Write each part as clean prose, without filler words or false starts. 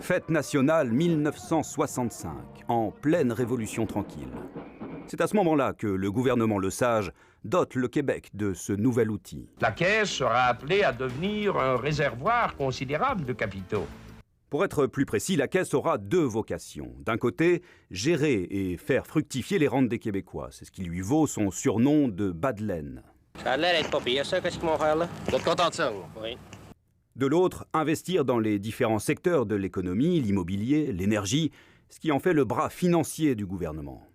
Fête nationale 1965, en pleine Révolution tranquille. C'est à ce moment-là que le gouvernement Lesage dote le Québec de ce nouvel outil. La Caisse sera appelée à devenir un réservoir considérable de capitaux. Pour être plus précis, la Caisse aura deux vocations. D'un côté, gérer et faire fructifier les rentes des Québécois. C'est ce qui lui vaut son surnom de bas de laine. Ça a l'air d'être pas pire, ça, qu'est-ce qu'ils vont faire là? Vous êtes content de ça, vous? Oui. De l'autre, investir dans les différents secteurs de l'économie, l'immobilier, l'énergie, ce qui en fait le bras financier du gouvernement.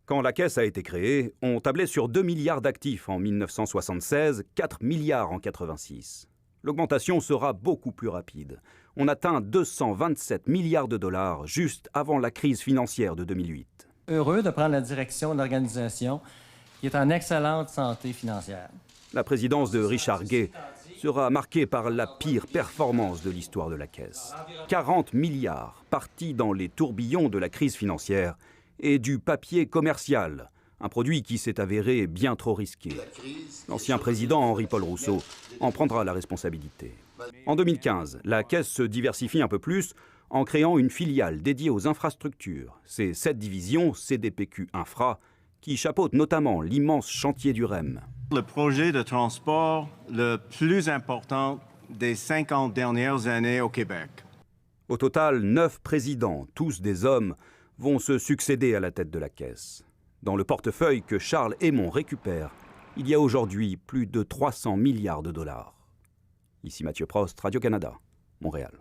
Quand la Caisse a été créée, on tablait sur 2 milliards d'actifs en 1976, 4 milliards en 86. L'augmentation sera beaucoup plus rapide. On atteint 227 milliards de dollars juste avant la crise financière de 2008. Heureux de prendre la direction de l'organisation qui est en excellente santé financière. La présidence de Richard Gay sera marquée par la pire performance de l'histoire de la Caisse. 40 milliards partis dans les tourbillons de la crise financière et du papier commercial, un produit qui s'est avéré bien trop risqué. L'ancien président Henri-Paul Rousseau en prendra la responsabilité. En 2015, la Caisse se diversifie un peu plus en créant une filiale dédiée aux infrastructures. C'est cette division, CDPQ Infra, qui chapeaute notamment l'immense chantier du REM. Le projet de transport le plus important des 50 dernières années au Québec. Au total, 9 présidents, tous des hommes, vont se succéder à la tête de la Caisse. Dans le portefeuille que Charles Hémon récupère, il y a aujourd'hui plus de 300 milliards de dollars. Ici Mathieu Prost, Radio-Canada, Montréal.